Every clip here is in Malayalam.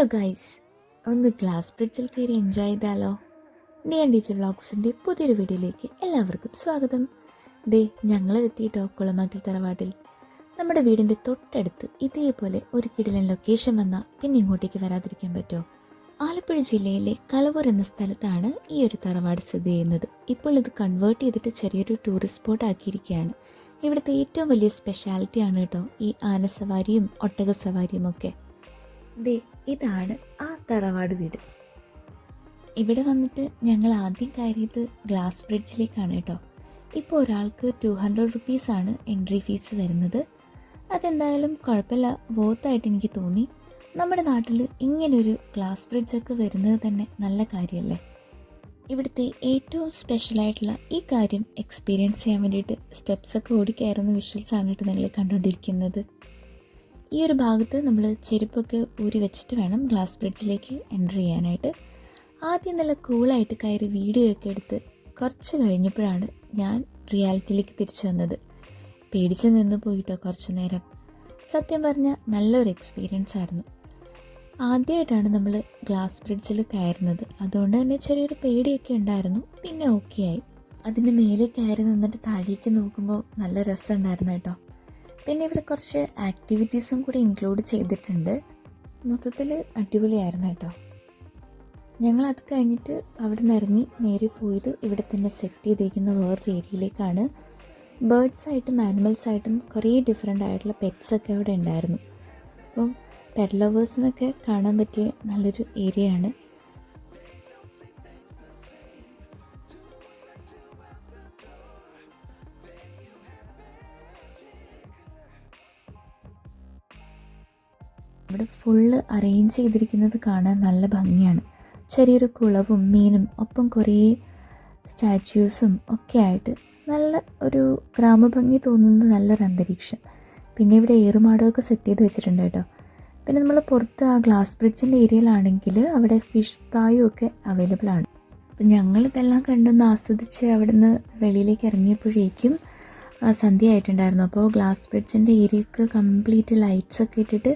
ഹലോ ഗൈസ്, ഒന്ന് ഗ്ലാസ് ബ്രിഡ്ജിൽ കയറി എൻജോയ് ചെയ്താലോ? DNDG വ്ളോഗ്സിൻ്റെ പുതിയൊരു വീഡിയോയിലേക്ക് എല്ലാവർക്കും സ്വാഗതം. ഞങ്ങൾ എത്തിയിട്ടോ കുളമാക്കിൽ തറവാട്ടിൽ. നമ്മുടെ വീടിൻ്റെ തൊട്ടടുത്ത് ഇതേപോലെ ഒരു കിടിലൻ ലൊക്കേഷൻ വന്നാൽ പിന്നെ ഇങ്ങോട്ടേക്ക് വരാതിരിക്കാൻ പറ്റുമോ? ആലപ്പുഴ ജില്ലയിലെ കലവൂർ എന്ന സ്ഥലത്താണ് ഈ ഒരു തറവാട് സ്ഥിതി ചെയ്യുന്നത്. ഇപ്പോൾ ഇത് കൺവേർട്ട് ചെയ്തിട്ട് ചെറിയൊരു ടൂറിസ്റ്റ് സ്പോട്ട് ആക്കിയിരിക്കുകയാണ്. ഇവിടുത്തെ ഏറ്റവും വലിയ സ്പെഷ്യാലിറ്റി ആണ് കേട്ടോ ഈ ആനസവാരിയും ഒട്ടക സവാരിയും ഒക്കെ. ഇതാണ് ആ തറവാട് വീട്. ഇവിടെ വന്നിട്ട് ഞങ്ങൾ ആദ്യം കയറിയത് ഗ്ലാസ് ബ്രിഡ്ജിലേക്കാണ് കേട്ടോ. ഇപ്പോൾ ഒരാൾക്ക് 200 റുപ്പീസാണ് എൻട്രി ഫീസ് വരുന്നത്. അതെന്തായാലും കുഴപ്പമില്ല, വോത്തായിട്ട് എനിക്ക് തോന്നി. നമ്മുടെ നാട്ടിൽ ഇങ്ങനൊരു ഗ്ലാസ് ബ്രിഡ്ജൊക്കെ വരുന്നത് തന്നെ നല്ല കാര്യമല്ലേ. ഇവിടുത്തെ ഏറ്റവും സ്പെഷ്യലായിട്ടുള്ള ഈ കാര്യം എക്സ്പീരിയൻസ് ചെയ്യാൻ വേണ്ടിയിട്ട് സ്റ്റെപ്സൊക്കെ ഓടി കയറുന്ന വിഷ്വൽസാണ് കേട്ടോ നിങ്ങൾ കണ്ടുകൊണ്ടിരിക്കുന്നത്. ഈ ഒരു ഭാഗത്ത് നമ്മൾ ചെരുപ്പൊക്കെ ഊരി വെച്ചിട്ട് വേണം ഗ്ലാസ് ബ്രിഡ്ജിലേക്ക് എൻ്റർ ചെയ്യാനായിട്ട്. ആദ്യം നല്ല കൂളായിട്ട് കയറി വീഡിയോ ഒക്കെ എടുത്ത് കുറച്ച് കഴിഞ്ഞപ്പോഴാണ് ഞാൻ റിയാലിറ്റിയിലേക്ക് തിരിച്ചു വന്നത്. പേടിച്ച് നിന്ന് പോയിട്ടോ കുറച്ച് നേരം. സത്യം പറഞ്ഞാൽ നല്ലൊരു എക്സ്പീരിയൻസ് ആയിരുന്നു. ആദ്യമായിട്ടാണ് നമ്മൾ ഗ്ലാസ് ബ്രിഡ്ജിൽ കയറുന്നത്, അതുകൊണ്ട് തന്നെ ചെറിയൊരു പേടിയൊക്കെ ഉണ്ടായിരുന്നു. പിന്നെ ഓക്കെ ആയി. അതിൻ്റെ മേലെ കയറി നിന്നിട്ട് താഴേക്ക് നോക്കുമ്പോൾ നല്ല രസമുണ്ടായിരുന്നു കേട്ടോ. പിന്നെ ഇവിടെ കുറച്ച് ആക്ടിവിറ്റീസും കൂടി ഇൻക്ലൂഡ് ചെയ്തിട്ടുണ്ട്. മൊത്തത്തിൽ അടിപൊളിയായിരുന്നു കേട്ടോ. ഞങ്ങൾ അത് കഴിഞ്ഞിട്ട് അവിടെ നിന്ന് ഇറങ്ങി നേരെ പോയത് ഇവിടെ തന്നെ സെറ്റ് ചെയ്തിരിക്കുന്ന വേറൊരു ഏരിയയിലേക്കാണ്. ബേർഡ്സായിട്ടും ആനിമൽസായിട്ടും കുറേ ഡിഫറെൻ്റ് ആയിട്ടുള്ള പെറ്റ്സൊക്കെ അവിടെ ഉണ്ടായിരുന്നു. അപ്പം പെറ്റ് ലവേഴ്സിനൊക്കെ കാണാൻ പറ്റിയ നല്ലൊരു ഏരിയ ആണ്. ഇവിടെ ഫുള്ള് അറേഞ്ച് ചെയ്തിരിക്കുന്നത് കാണാൻ നല്ല ഭംഗിയാണ്. ചെറിയൊരു കുളവും മീനും ഒപ്പം കുറേ സ്റ്റാച്യൂസും ഒക്കെ ആയിട്ട് നല്ല ഒരു ഗ്രാമഭംഗി തോന്നുന്ന നല്ലൊരു അന്തരീക്ഷം. പിന്നെ ഇവിടെ ഏറുമാടമൊക്കെ സെറ്റ് ചെയ്ത് വെച്ചിട്ടുണ്ട് കേട്ടോ. പിന്നെ നമ്മൾ പുറത്ത് ആ ഗ്ലാസ് ബ്രിഡ്ജിൻ്റെ ഏരിയയിലാണെങ്കിൽ അവിടെ ഫിഷ് തായും ഒക്കെ അവൈലബിൾ ആണ്. അപ്പം ഞങ്ങളിതെല്ലാം കണ്ടൊന്ന് ആസ്വദിച്ച് അവിടെ നിന്ന് വെളിയിലേക്ക് ഇറങ്ങിയപ്പോഴേക്കും സന്ധ്യ ആയിട്ടുണ്ടായിരുന്നു. അപ്പോൾ ഗ്ലാസ് ബ്രിഡ്ജിൻ്റെ ഏരിയക്ക് കംപ്ലീറ്റ് ലൈറ്റ്സൊക്കെ ഇട്ടിട്ട്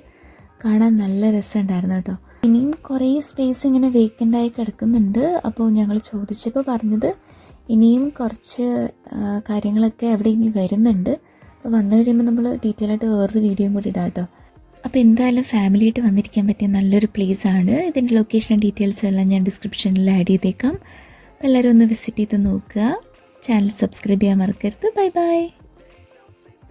കാണാൻ നല്ല രസമുണ്ടായിരുന്നു കേട്ടോ. ഇനിയും കുറേ സ്പേസ് ഇങ്ങനെ വേക്കൻ്റായി കിടക്കുന്നുണ്ട്. അപ്പോൾ ഞങ്ങൾ ചോദിച്ചപ്പോൾ പറഞ്ഞത് ഇനിയും കുറച്ച് കാര്യങ്ങളൊക്കെ അവിടെ ഇനി വരുന്നുണ്ട്. അപ്പോൾ വന്നു കഴിയുമ്പോൾ നമ്മൾ ഡീറ്റെയിൽ ആയിട്ട് വേറൊരു വീഡിയോയും കൂടി ഇടാം കേട്ടോ. അപ്പോൾ എന്തായാലും ഫാമിലിയായിട്ട് വന്നിരിക്കാൻ പറ്റിയ നല്ലൊരു പ്ലേസ് ആണ്. ഇതിൻ്റെ ലൊക്കേഷൻ ഡീറ്റെയിൽസ് എല്ലാം ഞാൻ ഡിസ്ക്രിപ്ഷനിൽ ആഡ് ചെയ്തേക്കാം. അപ്പോൾ എല്ലാവരും ഒന്ന് വിസിറ്റ് ചെയ്ത് നോക്കുക. ചാനൽ സബ്സ്ക്രൈബ് ചെയ്യാൻ മറക്കരുത്. Bye bye.